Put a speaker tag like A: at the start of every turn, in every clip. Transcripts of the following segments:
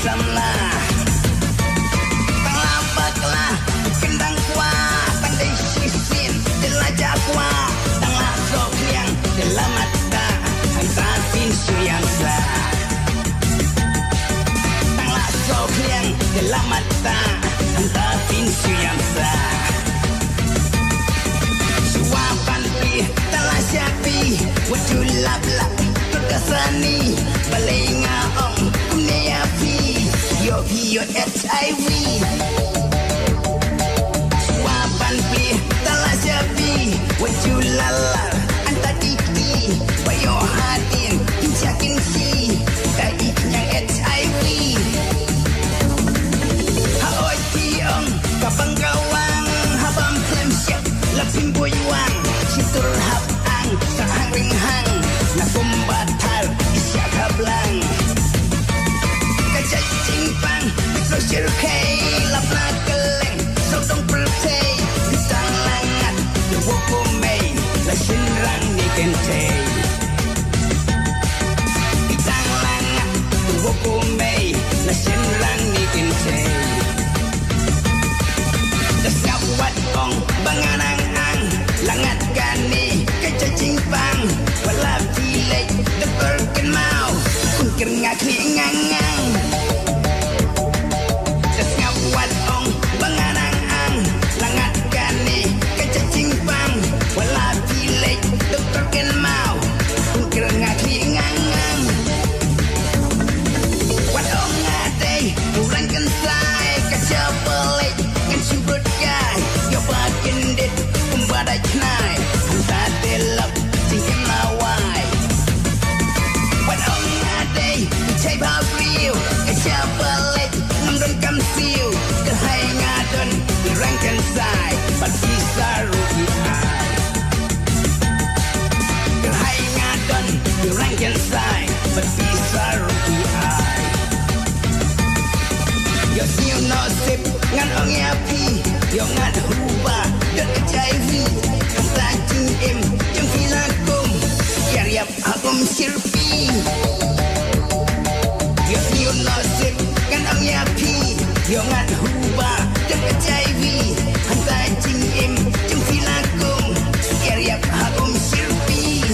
A: samlah Tanglapaklah kendang kuah pandai sisin jelajah kuah Tanglah sok liang dalam mata Hantar pinsu yang sah Tanglah sok liang dalam mata Hantar pinsu yang sah Suapan pi telah siapi Wajulab-lab Kesani Balinga ong Kunia pi Yo HIV Suapan pi telah siapi Wajulala Anta diki Bayo hadin Kincakin si Kaiknya HIV Haoi tiong Kapang kawang Habam klem siap Lapim boywang Situr hapang Sahang ringhang Nakum batal Isyak hablang Kajak cingpang Sosial kay Lapna keleng Sotong pertay Bintang langat Yuwokumay Lasin rang ni kentay Bintang langat Yuwokumay Lasin rang ni kentay Dasngawat ong Banganang-ang Langat gani Kajak cingpang Wala pilay Dekor kenmau Kungkir ngakli ngang-ngang Dasngawat ong Banganang-ang Langat gani Kajak cingpang Wala pilay Dekor kenmau Kungkir ngakli ngang-ngang Wat ong ngaday Kurang kensay Kaca pelik Kan syurut gay Yoba kendit Kumbadai knai Hanta delap Singkin lawai Wat ong ngaday Cai babriu Kaca pelik Ngamdon kamsiu Kerhai ngadon Dirang kensai Bat bisa rugi ai Kerhai ngadon Dirang kensai Bat bisa rugi ai Yo siu nasib Ngan ong yapi Yo ngat huba Dot HIV Hanta jingim Jeng hilakum Yariap akum sirpi Yo siu nasib Ngan ong yapi Yo ngat huba Dot HIV Hanta jingim Jeng hilakum Yariap akum sirpi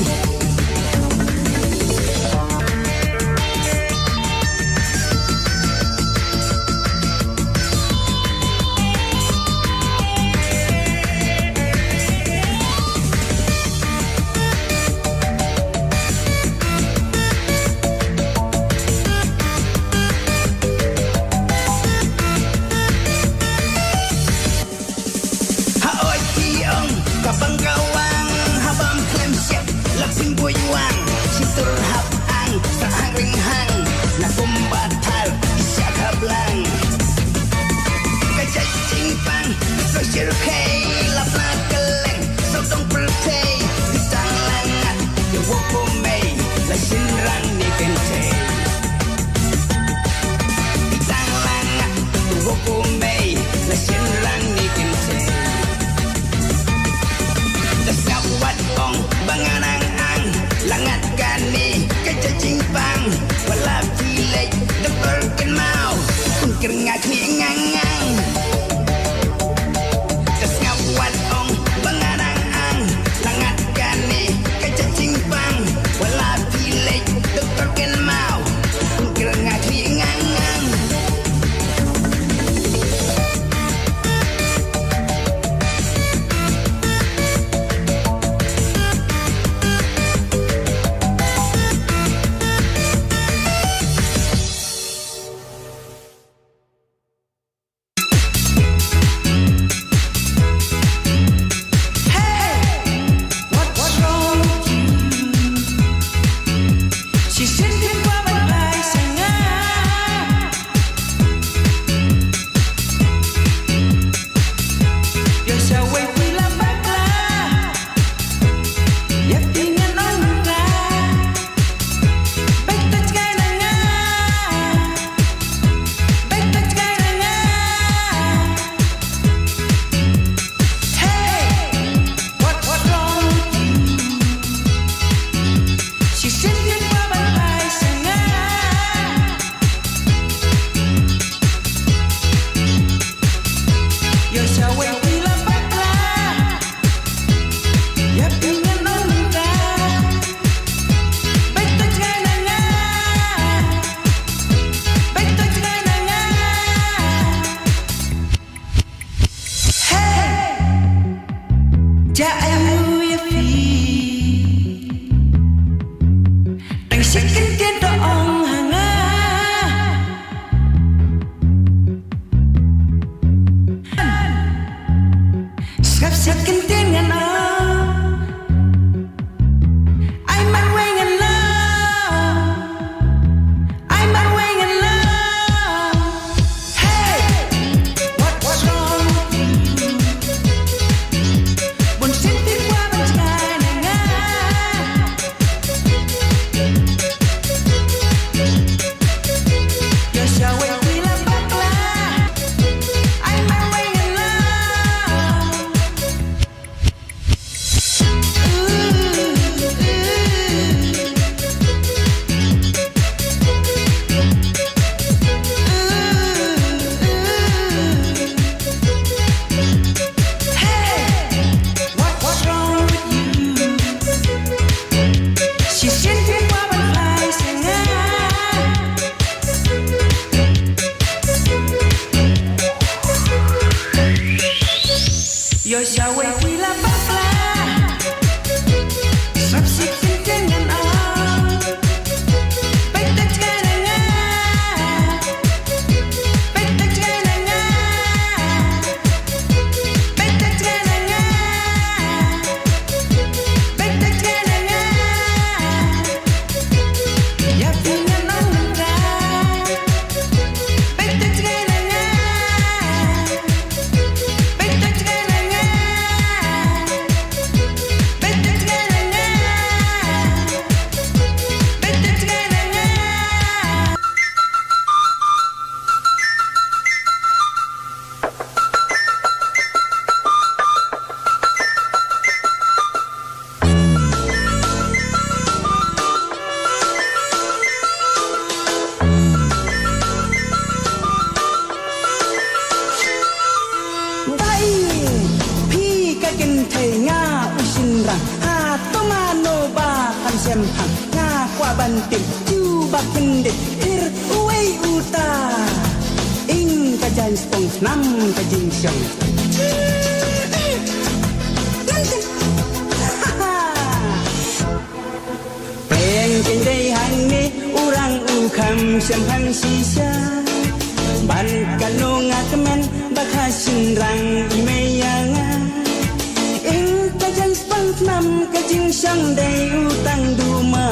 A: Yo shawe kila bakla Sapsik dengan am Petak kenanga Petak kenanga Petak kenanga Petak kenanga Ya tinggal nangka Petak kenanga Petak kenanga Petak kenanga Petak kenanga Dai pi ka kin thei nga usin rang ha to ma no ba kan sem hang nga kwa ban tim chu ba kin de ir uai uta ing ka jan spong nam ka jing syong Peng kin dei hang ni urang u kham sem hang si sha Ban kanunga kemen baka sinrang imeyanga Ing kajang spang nam kajing syang day utang duma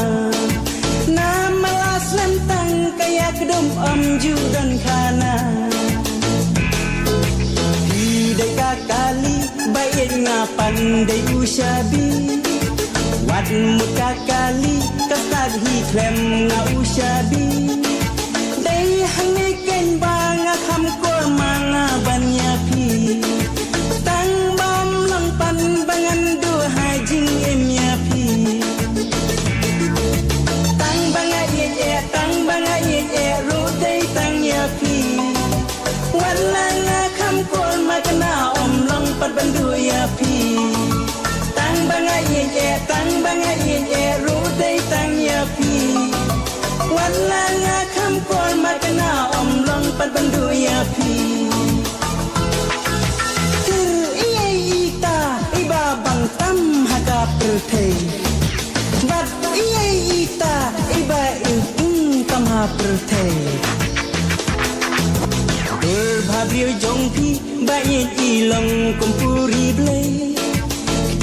A: Nama las lentang kaya kedom om judan kana Hidai kakali baik ngapan day usyabi Wat muka kali kastag hiklem nga usyabi Day hangiken banga kham ko mga banyapi Tang bam lang pan bangan do hajing emyapi Tang banga ye ro day tang yapi Wala nga kham ko magna om lang pat bandu yapi Tang banga ye ro day tang yapi Wala nga kham kol magna om long pat bandu yapi Tir iye ita iba bang tam haga perthei Wat iye ita iba tam ha perthei Berbhabrio jongpi bayin ilong kumpuri blei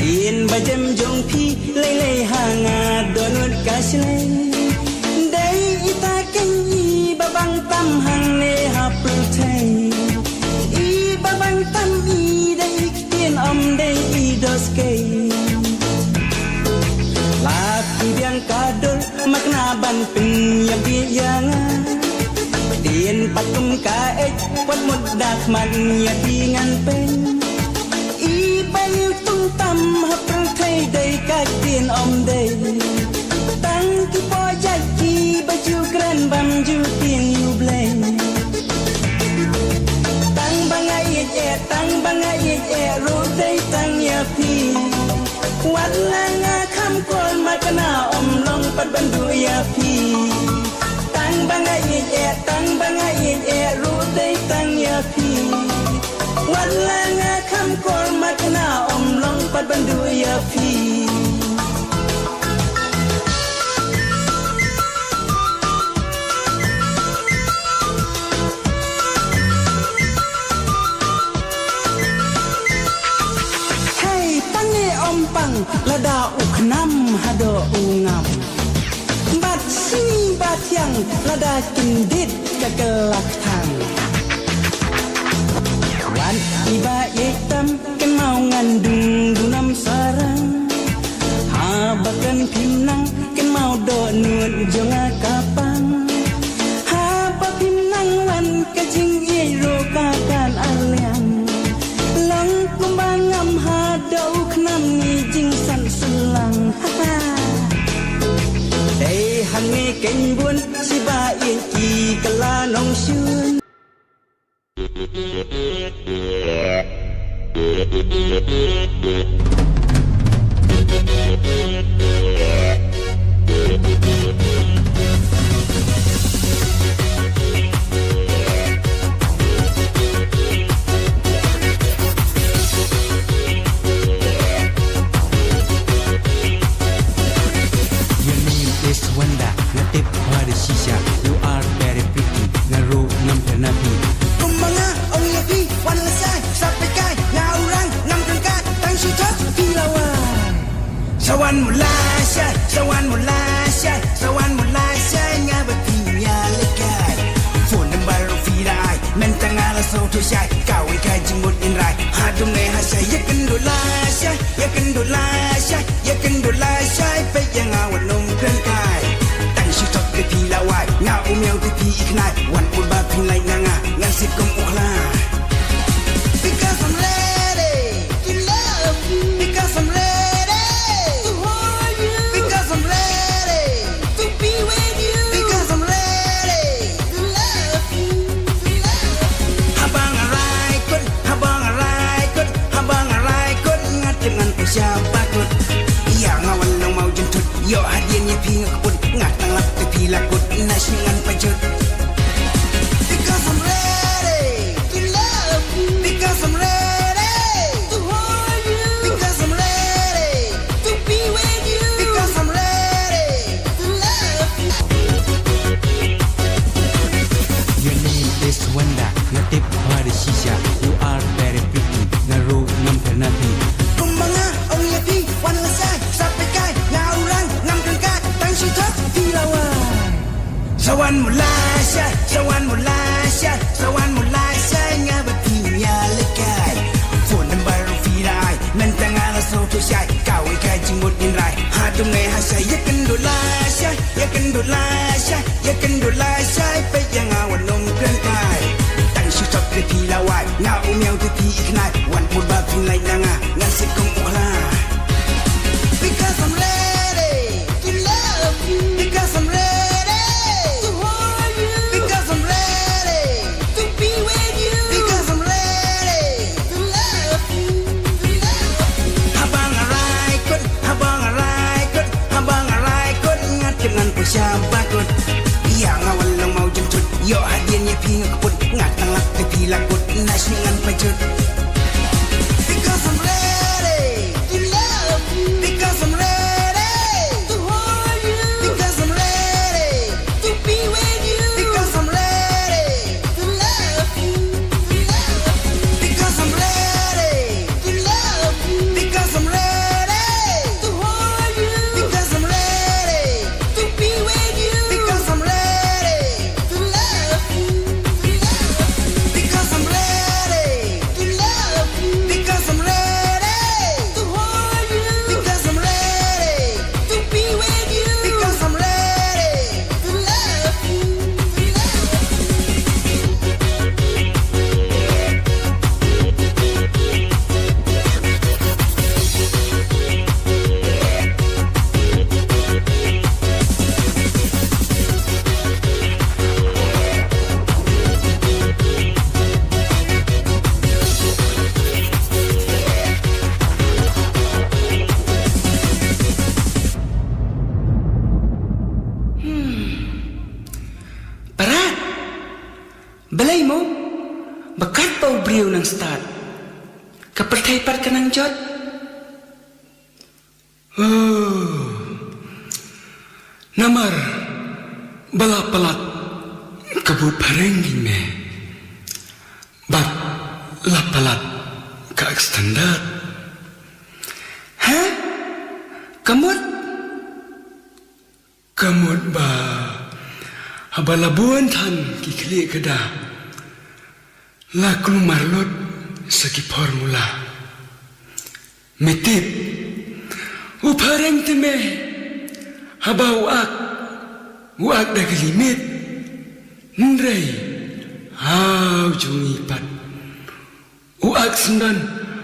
A: Ien bajem jongpi lele hanga donut kaslei Ita kenyi babang tam hang ne hapul thei I babang tam I dai iktin om dai I dos kei Laki biang kadol makna ban pin yang biyanga Dien patum kaek pot mud dak man ya dingan pen I bayu tung tam hapul thei dai kaktin om dai Tang ki po jaki baju keren bam jutin you blame Tang banga ye ro day tang ya pi Wala nga kham kol makna om long pat bandu ya pi Tang banga ye ro day tang ya pi Wala nga kham kol makna om long pat bandu ya pi Pang lada uknam hado ungam Bat sini bat yang lada kindit kegelak tang Wan iba yetam ken mau ngandung dunam sarang Habakan pinang ken mau do nuan jonga kapang Haba pinang wan kajing iro kakan aliang Lang kumbangam hado uknam ni jing san selang Day hangi ken bun si ba yin ki kala nong syun sawan mulasya ngabatinya lekai phone number firai mentangala so to shai kawi kajimut inrai hadum ne hasai yakendulasya pe yang awan nom kai tang shi tok te pilawai nga umyau te pi iknai wan pul ba pilai nanga ngan sip kum ukla because I'm ready to love you because I'm ready to hold you because I'm ready to be with you because I'm ready to love you habang arai kun ngat dengan siapa kun iya ngawan lang mau jentut yo hadiahnya pi ngakut ngat ngalap te pi lakut nasingan pajut because I'm ready to love you because I'm ready to hold you because I'm ready to be with you because I'm ready to love you.
B: Your name is Wanda, natip hari shisha. You are very pretty, naru nam ternati.
A: Kumbanga ong yapi wan lasai sampai kai ngaurang ngam kengkat tang si thak dilawan sawan mulasya ngabatinya lekai phone number firai mentangala so to shai kawi kajimut inrai hadum ne hasai yakendulasya pe yang awan nom kai tang si thak te pilawai nga umyau te pi iknai wan pul ba pilai nanga ngan sip kum ukla because I'm ready to love you because I'm ready to hold you because I'm ready to be with you because I'm ready to love you habang arai kun ngat dengan siapa kun iya ngawan lang mau jentut yo hadiahnya pi ngakut ngat ngalap te pi lakut nasingan pajut because I'm ready to love you because I'm ready to hold you because I'm ready to be with you because I'm ready to love you because I'm ready to love you because I'm ready to hold you because I'm ready to be with you because I'm ready to love you because I'm ready to love you because I'm ready to hold you because I'm ready to be with you because I'm ready to love you. Parat balay mo bakat pa ubriw ng start kapertaypat ka ng jod namar balapalat kabut parengging me bak lapalat ka standard ha kamut ba habalabuan tan kikli kada la klumarlot saki formula metip upareng teme habau uak dagalimit nrei hau jungi pat uak sendan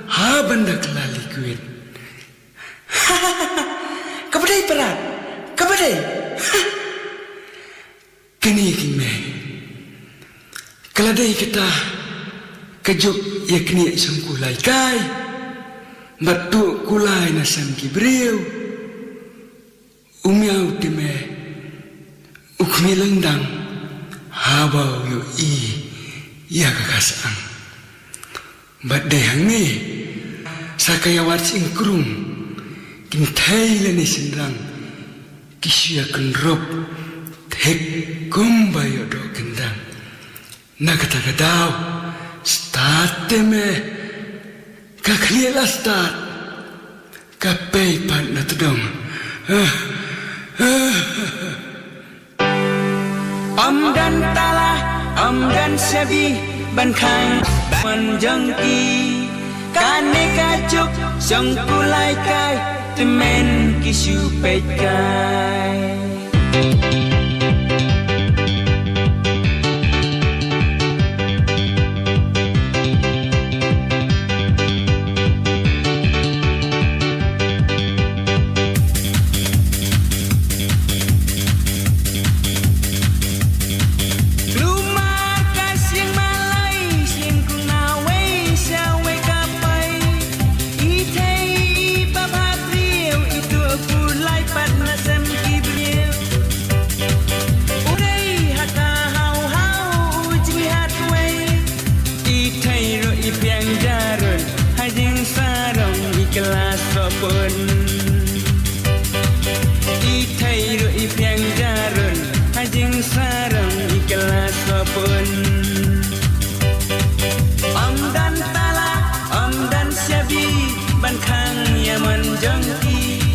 A: ha bandak lali kuit kabadai parat kabadai kini kime kaladai kita kajuk yakni isang kulay kai batu kulay na sam kibriw umyaw time ukmilandang habaw yo iya kakasang badai hangi sakayawat sing krung kintay lani sinrang kisya kenrop hek kumbayo do kendang nagatagadao start teme kakliela start
C: Kapai pat na tudong.
D: Dan tala, dan sabi, ban khang, ban jang ki. Kane kacuk, sang kulai kai, temen kisu pet kai. Kelas sopun Itai ru ipiang jarun Hajing sarang kelas sopun Dan tala dan siabi ban khang yaman jangki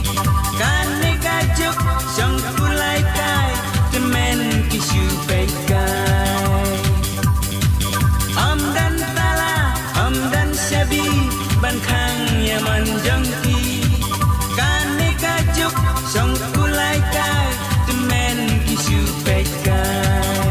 D: Kane kajuk sang kulai kai temen kisu pekai dan tala dan siabi ban khang yaman jangki Kane kajuk sang kulai kai temen kisu pekai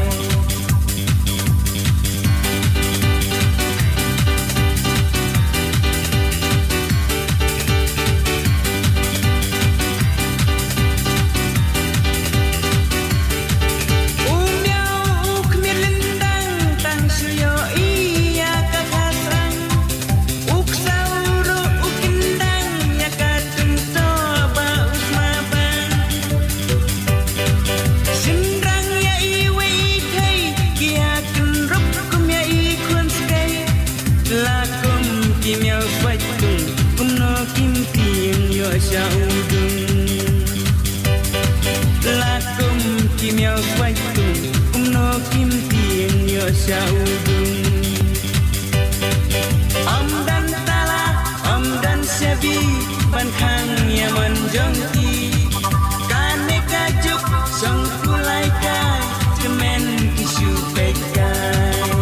D: Lakum kimiao swaitung kumno kim tien yo saudung dan tala dan sabi ban khang yaman jangki Kane kajuk sang kulai kai temen kisu pekai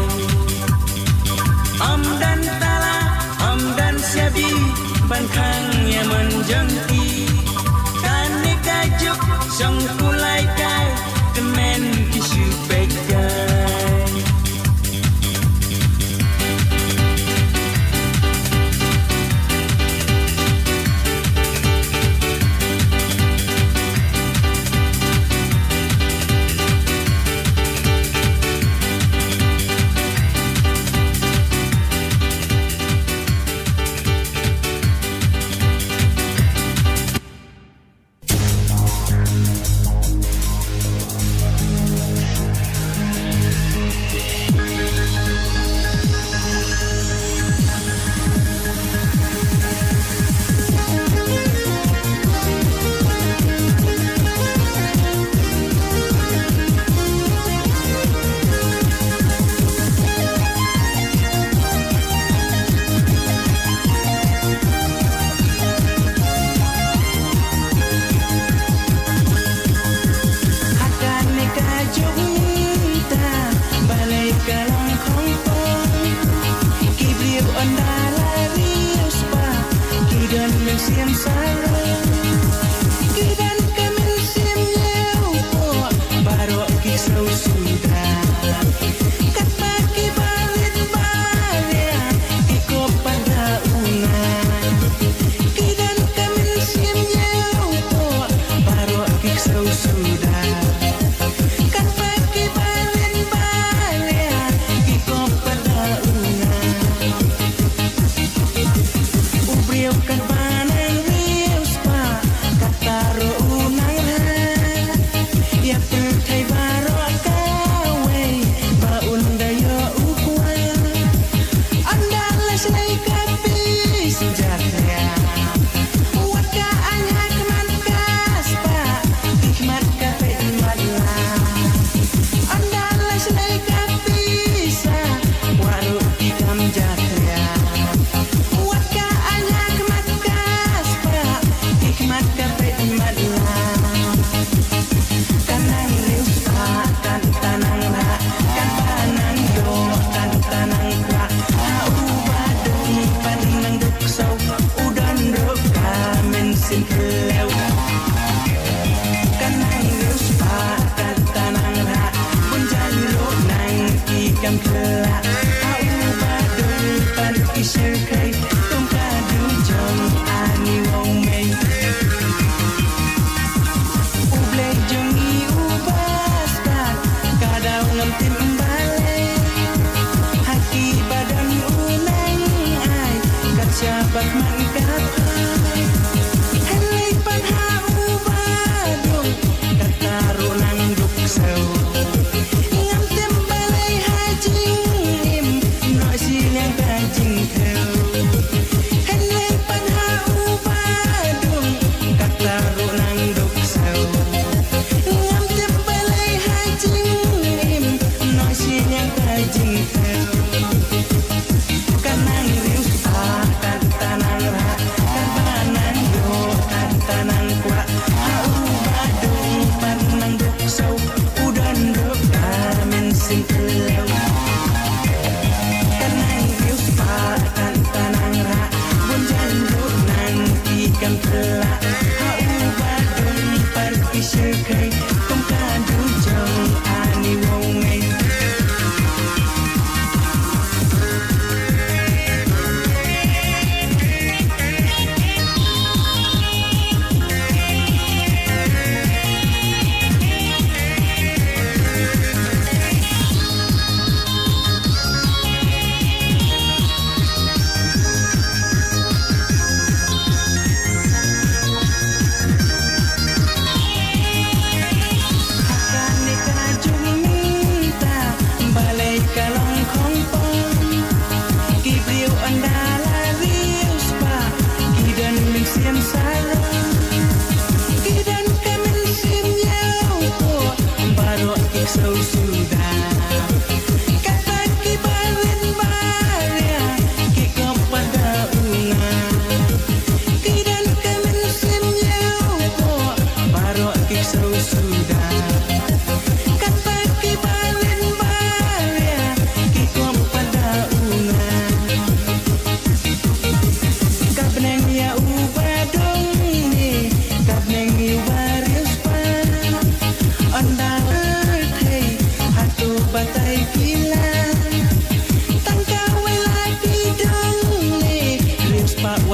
D: dan tala dan sabi ban khang yaman jangki Kane kajuk sang kulai kai temen kisu pekai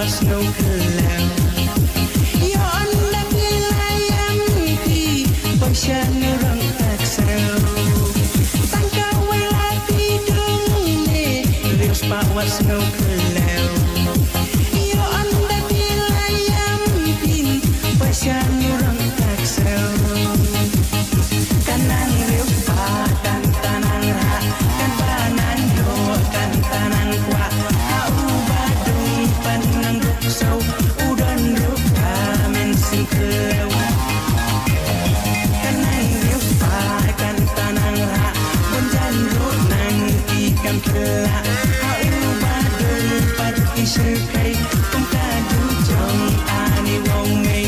D: snow kelam yo anda nilayam pi pasyan rang aksel tangka wela tidung ne rius pawat snow kelam yo anda nilayam pin pasyan rang aksel kanang rius pa dan tanang ra kan banan yo kan tanang kwa so udan rupa men singkelau kanang rius pa kan tanang ra bunjan rut nang ikan kela au badung pat isirkai kumka du jong ani wong mei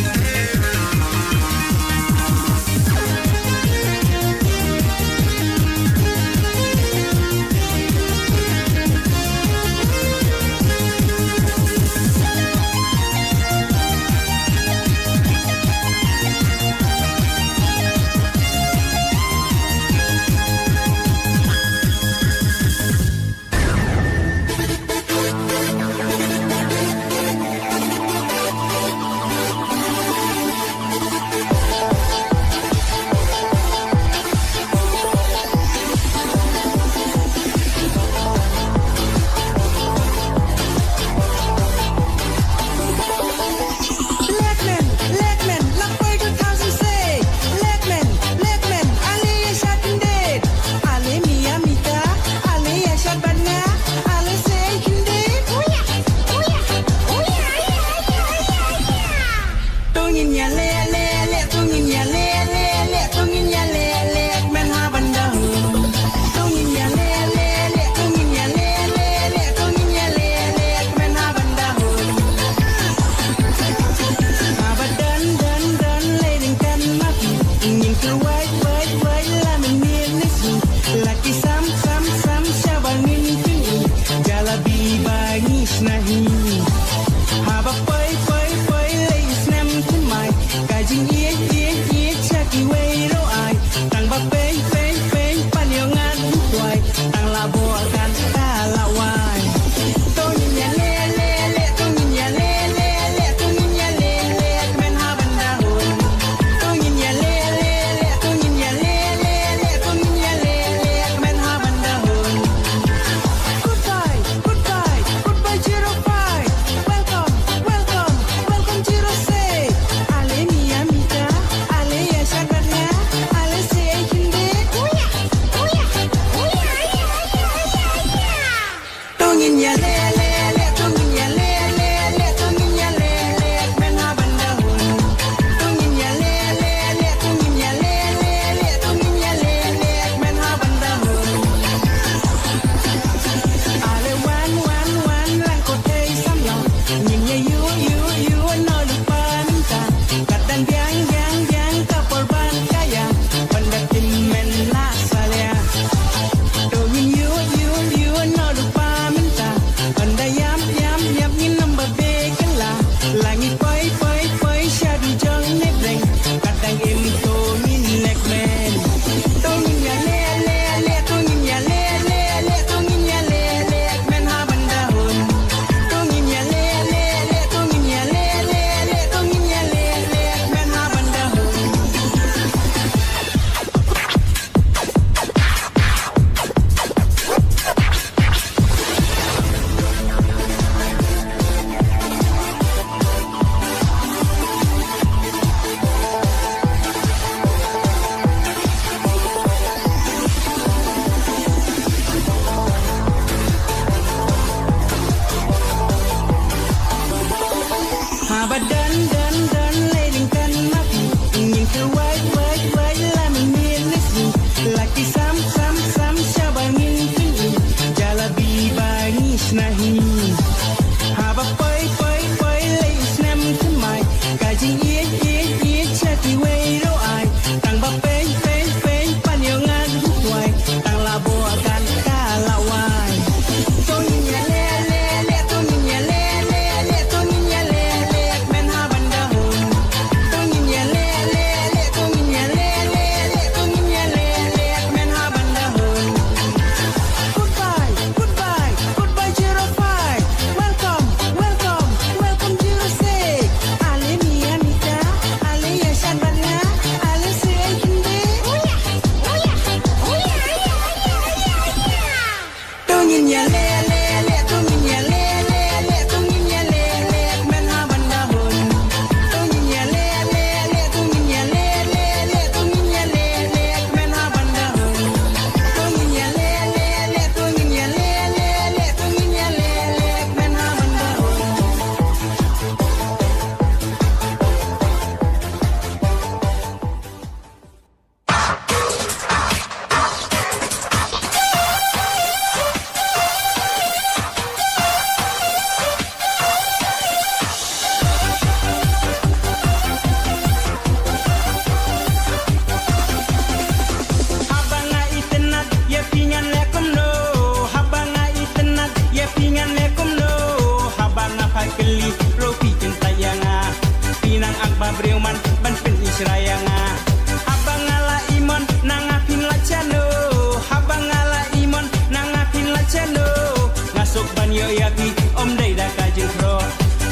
D: ban yo ya pi om dai da ka jing pro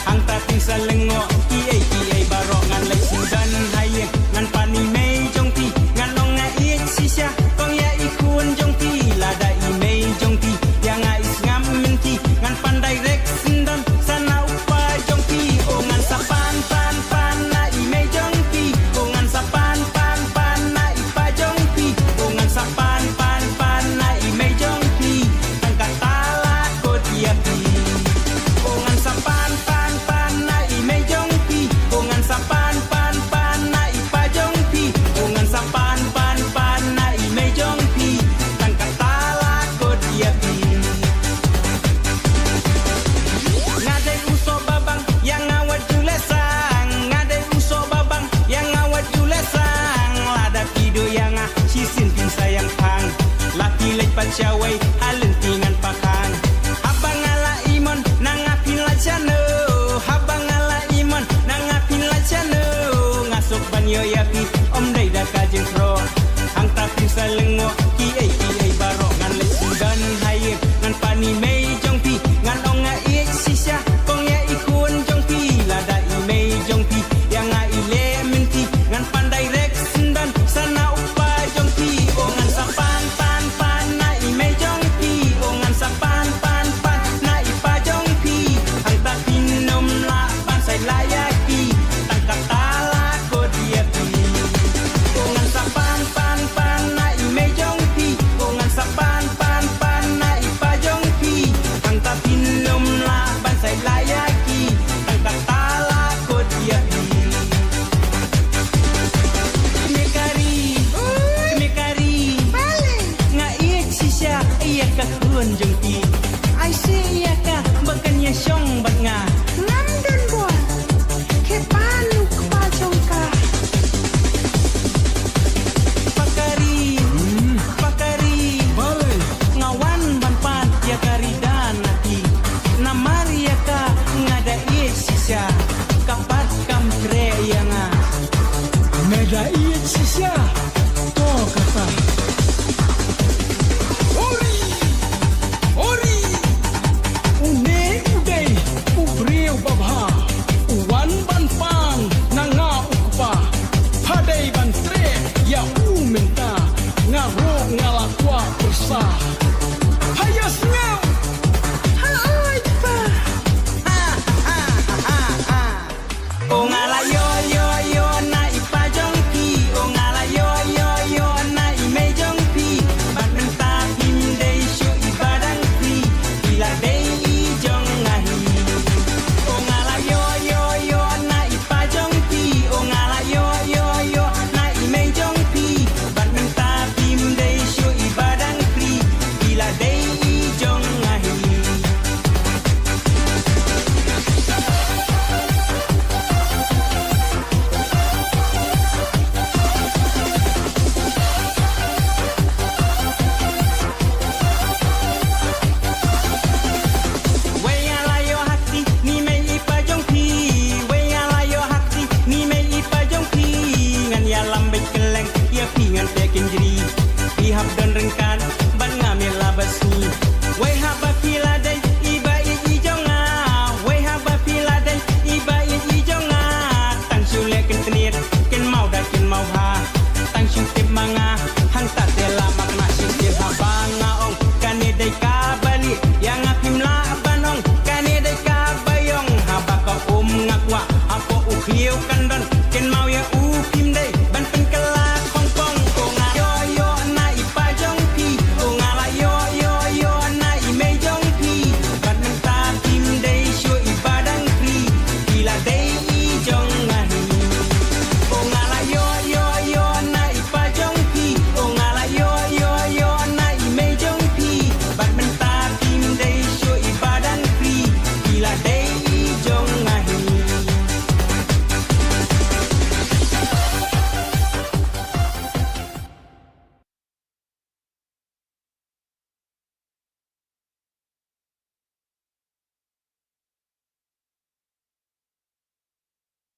D: hang ta ting sa lengo ki ai barok ngan lai sing dan hai ngan pani mei jong pi ngan long nga i si sha kong ya i kun jong pi la da i mei jong pi yang nga is ngam min ti ngan pandai rek sindan sana upa jong pi o ngan sa pan na i mei jong pi o ngan sa pan na i pa jong pi o ngan sa pan na i mei jong pi tang ka tala ko dia pi o ngan sa pan na i mei jong pi o ngan sa pan na i pa jong pi o ngan sa pan na i mei jong pi tang ka tala ko dia pi ngade uso babang yang ngawat julesang ngade uso babang yang ngawat julesang lada pido yang sisin pin sayang pang laki lek pat syawai